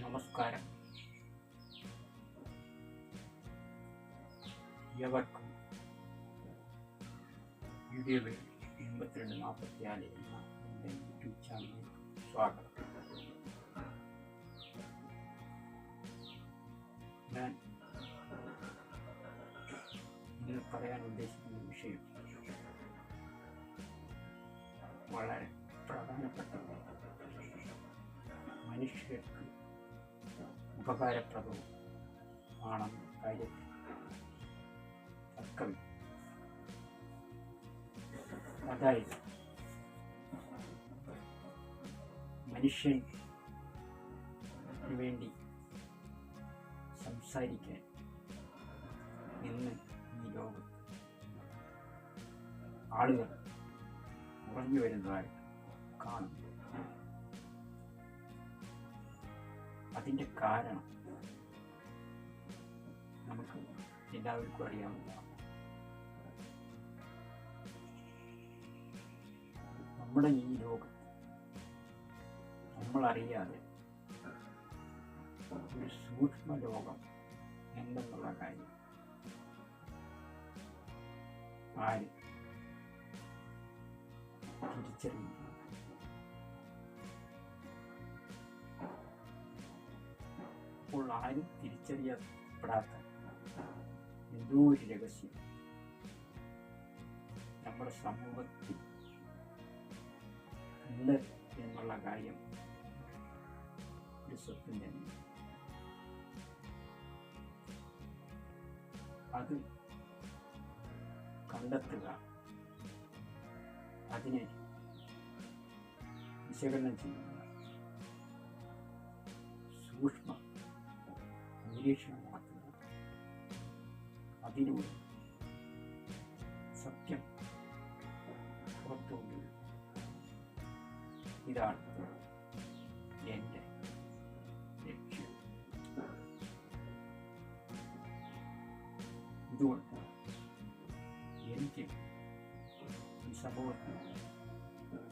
നമസ്കാരം. ഏവർക്കും വീഡിയോ 8244 എന്ന എൻ്റെ യൂട്യൂബ് ചാനലിൽ സ്വാഗതം. ഞാൻ ഇന്ന് പറയാൻ ഉദ്ദേശിക്കുന്ന വിഷയം വളരെ പ്രധാനപ്പെട്ട മനുഷ്യർക്ക് ഉപകാരപ്രദവും ആണെന്ന കാര്യത്തിൽ തർക്കമില്ല. അതായത് മനുഷ്യന് വേണ്ടി സംസാരിക്കാൻ ഇന്ന് ഈ ലോകത്ത് ആളുകൾ കുറഞ്ഞു വരുന്നതായിട്ട് കാണുന്നു. അതിൻ്റെ കാരണം നമുക്ക് എല്ലാവർക്കും അറിയാവുന്നതാണ്. നമ്മുടെ ഈ ലോകത്ത് നമ്മളറിയാതെ ഒരു സൂക്ഷ്മ ലോകം ഉണ്ടെന്നുള്ള കാര്യം ആരും തിരിച്ചറിയുന്നു. അപ്പോൾ ആരും തിരിച്ചറിയപ്പെടാത്ത എന്തോ ഒരു രഹസ്യം നമ്മുടെ സമൂഹത്തിൽ ഉണ്ട് എന്നുള്ള കാര്യം ഒരു സത്യം തന്നെ. അത് കണ്ടെത്തുക, അതിനെ വിശകലനം ചെയ്യുക, സൂക്ഷ്മ നിരീക്ഷണം നടത്തുക, അതിലൂടെ സത്യം പുറത്തുകൊണ്ടുവരിക. ഇതാണ് എൻ്റെ ലക്ഷ്യം. ഇതുകൊണ്ട് എനിക്ക് ഈ സമൂഹത്തിൽ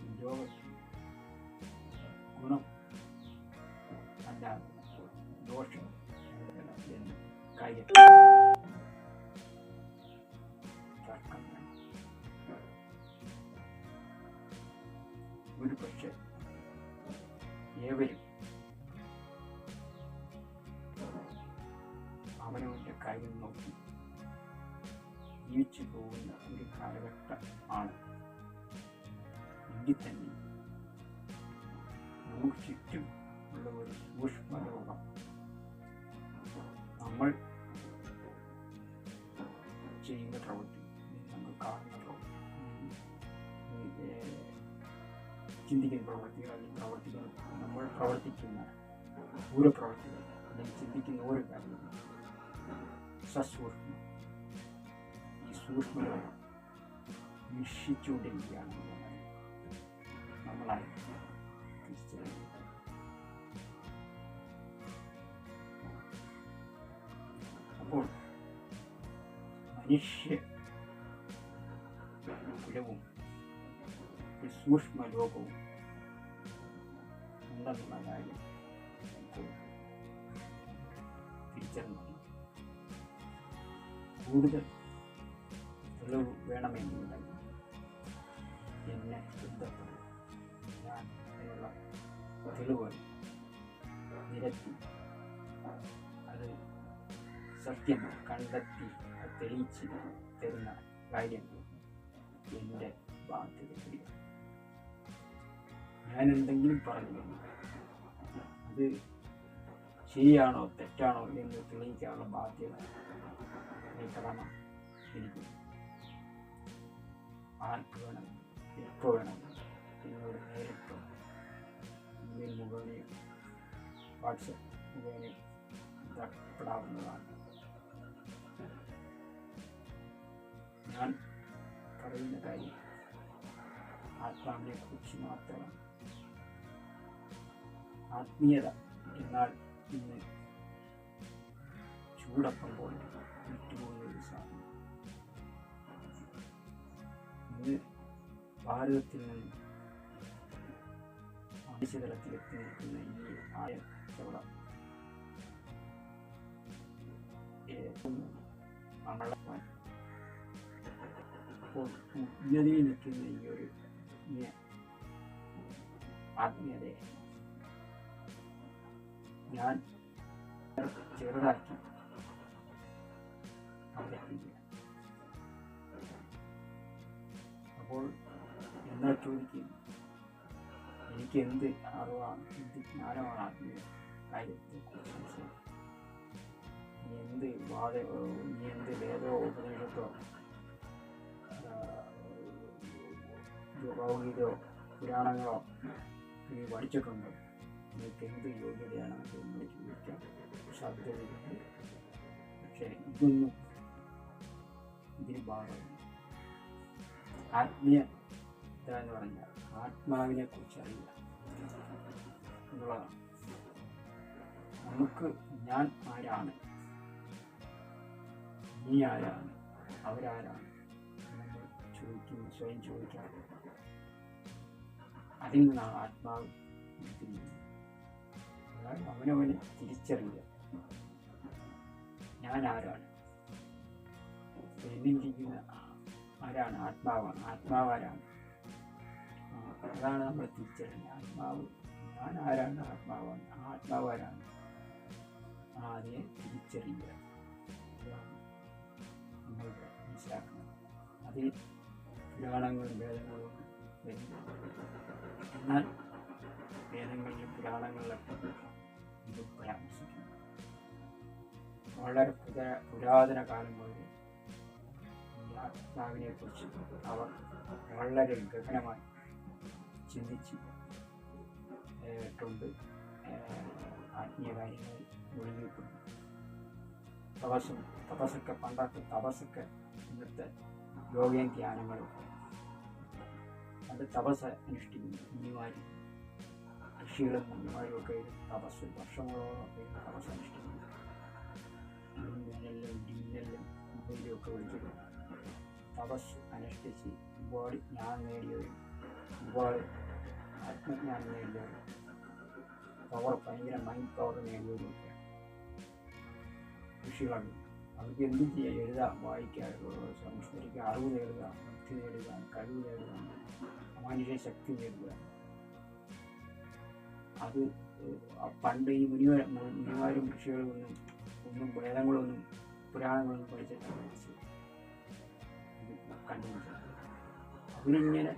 ഈ ലോകത്തിൽ ഗുണം അല്ലാതെ ദോഷം എന്ന കാര്യത്തിൽ തർക്കം വേണം. ഒരു പക്ഷേ ഏവരും അവനവൻ്റെ കാര്യം നോക്കി ജീവിച്ചു പോകുന്ന ഒരു കാലഘട്ടം ആണ്. എങ്കിൽ തന്നെ നമുക്ക് ചുറ്റും ഉള്ള ഒരു സൂക്ഷ്മ ലോകം നമ്മൾ ചെയ്യുന്ന പ്രവൃത്തി, നമ്മൾ കാണുന്ന പ്രവൃത്തി, ചിന്തിക്കുന്ന പ്രവൃത്തികൾ അല്ലെങ്കിൽ പ്രവർത്തികൾ, നമ്മൾ പ്രവർത്തിക്കുന്ന ഓരോ പ്രവൃത്തികൾ അല്ലെങ്കിൽ ചിന്തിക്കുന്ന ഓരോ കാര്യങ്ങളും സസൂക്ഷ്മം ഈ സൂക്ഷ്മതയെ വീക്ഷിച്ചുകൊണ്ടിരിക്കുകയാണെന്നുള്ള കാര്യം നമ്മളായി തിരിച്ചറിയുക. അപ്പോൾ മനുഷ്യ കുലവും ഒരു സൂക്ഷ്മ ലോകവും ഉണ്ടെന്നുള്ള കാര്യം തിരിച്ചറിഞ്ഞു. കൂടുതൽ തെളിവ് വേണമെന്നുണ്ടെങ്കിൽ എന്നെ ബന്ധപ്പെടും. ഞാൻ അതിനുള്ള തെളിവ് നിരത്തി അത് സത്യം കണ്ടെത്തി തെളിയിച്ച് തരുന്ന കാര്യം എൻ്റെ ബാധ്യതയില്ല. ഞാൻ എന്തെങ്കിലും പറഞ്ഞു അത് ശരിയാണോ തെറ്റാണോ എന്ന് തെളിയിക്കാനുള്ള ബാധ്യത കടമ എനിക്ക്. ആർക്ക് വേണം, എപ്പോൾ വേണം എന്നോട് നേരിട്ടോ ഇമെയിൽ മുഖേനയോ വാട്സപ്പ് മുഖേനയോ ബന്ധപ്പെടാവുന്നതാണ്. ഞാൻ പറയുന്ന കാര്യം ആത്മാവിനെ കുറിച്ച് മാത്രമാണ്. ആത്മീയത എന്നാൽ ഇന്ന് ചൂടപ്പം പോലെ വിട്ടുപോകുന്നൊരു സാധനം. ഇന്ന് ഭാരതത്തിൽ നിന്ന് ആവശ്യതലത്തിലെത്തി നിൽക്കുന്ന ഈ ആയ നമ്മളെ അപ്പോൾ ഉന്നതിയിൽ നിൽക്കുന്ന ഈ ഒരു ആത്മീയതയെ ഞാൻ ചെറുതാക്കി അവതരിപ്പിക്കുക. അപ്പോൾ എന്നാൽ ചോദിക്കും, എനിക്ക് എന്ത് അറിവാണ്, എന്ത് ജ്ഞാനമാണ് ആത്മീയ കാര്യത്തെക്കുറിച്ച്? നീ എന്ത് വേദോ ഉപനിഷത്തോ ഭൗതികോ പുരാണങ്ങളോ നീ പഠിച്ചിട്ടുണ്ടോ? നിനക്ക് എന്ത് യോഗ്യതയാണ് എന്നോട് ചോദിക്കാൻ സാധ്യതയുണ്ട്. പക്ഷേ ഇതൊന്നും ഇതിന് ഭാഗമില്ല. ആത്മീയത എന്ന് പറഞ്ഞാൽ ആത്മാവിനെ കുറിച്ച് അറിയുക എന്നുള്ളതാണ്. നമുക്ക് ഞാൻ ആരാണ്, നീ ആരാണ്, അവരാരാണ് നമ്മൾ ചോദിക്കുന്നു, സ്വയം ചോദിക്കാറ്. അതിൽ നിന്നാണ് ആത്മാവ് തിരിയുന്നത്. അതായത് അവനവനെ തിരിച്ചറിയുക, ഞാൻ ആരാണ്, എന്നിരിക്കുന്ന ആരാണ്, ആത്മാവാണ്. ആത്മാവ് ആരാണ്? അതാണ് നമ്മൾ തിരിച്ചറിയുന്നത്. ആത്മാവ് ഞാൻ ആരാണ്, ആത്മാവാണ്. ആത്മാവ് ആരാണ്? അതിനെ തിരിച്ചറിയുക. നമ്മൾ മനസ്സിലാക്കുന്നത് അതിൽ പുരാണങ്ങളും വേദങ്ങളും വരുന്നു. എന്നാൽ വേദങ്ങളിലും പുരാണങ്ങളിലൊക്കെ ഇത് പരാമർശിക്കുന്നു. വളരെ പുരാതന കാലം മുതൽ ഈ ആത്മാവിനെ കുറിച്ച് അവർ വളരെ ഗഹനമായി ചിന്തിച്ചിട്ടുണ്ട്. ആത്മീയ കാര്യങ്ങളിൽ ഒഴുകിയിട്ടുണ്ട്. തപസ്സൊക്കെ പണ്ടത്തെ തപസ്സൊക്കെ ഇന്നത്തെ യോഗയും ധ്യാനങ്ങളും അത് തപസ് അനുഷ്ഠിക്കുന്നു. മുനിമാരും ഋഷികളും മുനിമാരും ഒക്കെ തപസ് വർഷങ്ങളോളമൊക്കെ തപസ് അനുഷ്ഠിക്കുന്നു. മിന്നലും ഡിന്നലും ഒക്കെ വിളിച്ചിട്ട് തപസ് അനുഷ്ഠിച്ച് ഒരുപാട് ജ്ഞാനം നേടിയവരും ഒരുപാട് ആത്മജ്ഞാനം നേടിയവരും ഭയങ്കര മൈൻഡ് പവർ നേടിയവരും ഒക്കെ ഋഷികളാണ്. അവർക്ക് എന്തും ചെയ്യാം, എഴുതാം, വായിക്കാം, സംസ്കരിക്കുക, അറിവ് നേടുക, ഭക്തി നേടുക, കഴിവ് നേടുക, മാനുഷിക ശക്തി നേടുക. അത് പണ്ട് ഈ മുനിമാരും ഋഷികളും ഒന്നും വേദങ്ങളൊന്നും പുരാണങ്ങളൊന്നും പഠിച്ചിട്ടില്ല. കണ്ടുപിടിച്ചത് അവരിങ്ങനെ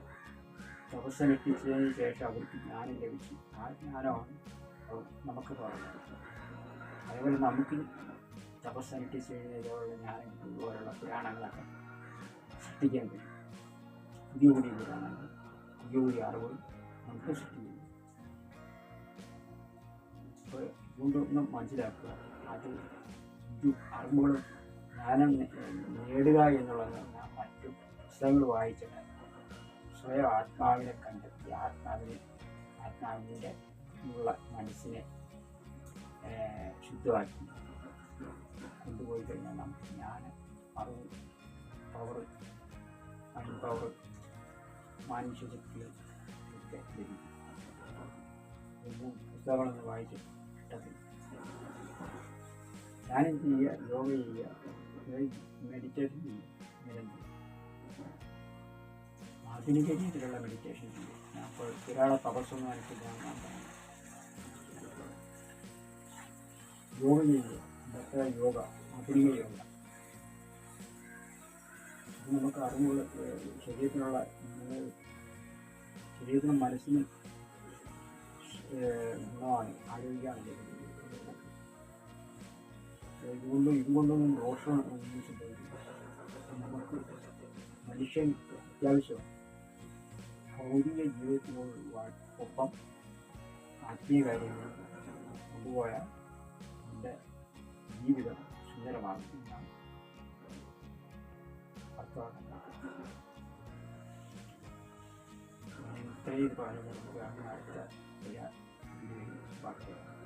തപസ്സനുഷ്ഠിച്ചതിന് ശേഷം അവർക്ക് ജ്ഞാനം ലഭിച്ചു. ആ ജ്ഞാനമാണ് നമുക്ക് പറയുന്നത്. അതേപോലെ നമുക്ക് തപസ്സനുഷ്ഠിച്ച് കഴിഞ്ഞതുപോലുള്ള ജ്ഞാനം ഇതുപോലുള്ള പുരാണങ്ങളൊക്കെ സൃഷ്ടിക്കാൻ കഴിയും. പുതിയ പുതിയ പുരാണങ്ങൾ, പുതിയ പുതിയ അറിവുകൾ നമുക്ക് സൃഷ്ടിക്കുന്നു. അപ്പോൾ ഇതുകൊണ്ടൊന്നും മനസ്സിലാക്കുക, അത് ഇത് അറിവുകളും ജ്ഞാനം നേടുക എന്നുള്ളത് മറ്റു പുസ്തകങ്ങൾ വായിച്ചിട്ട് സ്വയം ആത്മാവിനെ കണ്ടെത്തി ആത്മാവിൻ്റെ ഉള്ള മനസ്സിനെ ശുദ്ധമാക്കി കൊണ്ടുപോയി കഴിഞ്ഞാൽ നമുക്ക് ജ്ഞാനം, അറിവ്, പവർ, മൈൻഡ് പവർ, മാനുഷിക ശക്തികൾ ഒക്കെ ലഭിക്കും. ഒന്നും പുസ്തകങ്ങളൊന്നും വായിച്ചിട്ട് കിട്ടത്തില്ല. ധ്യാനം ചെയ്യുക, യോഗ ചെയ്യുക, മെഡിറ്റേഷൻ ചെയ്യുക. നിരന്തരം ആധുനിക രീതിയിലുള്ള മെഡിറ്റേഷൻ ചെയ്യുക. അപ്പോൾ ഒരാളെ തപസ്സൊന്നും അനുസരിച്ചാണ് ഞാൻ പറയുന്നത്. യോഗ ചെയ്യുക, ഇതൊക്കെ യോഗ, ആധുനിക യോഗ. നമുക്ക് അറിവുള്ള ശരീരത്തിനും മനസ്സിനും ഗുണമാണ്, ആരോഗ്യമാണ് ലഭിക്കുന്നത്. ഇതുകൊണ്ടൊന്നും ദോഷം ഒന്നും സംഭവിക്കില്ല. നമുക്ക് മനുഷ്യൻ അത്യാവശ്യമാണ്. ഭൗതിക ജീവിതത്തിനോടൊപ്പം ആത്മീയ കാര്യങ്ങൾ കൊണ്ടുപോയാൽ എൻ്റെ ജീവിതം സുന്ദരമാകും എന്നാണ് അർത്ഥമാക്കുന്നത്. ഇത്രയും പറഞ്ഞു നമുക്ക് അടുത്ത വീഡിയോയിൽ ബാക്കിയാണ്.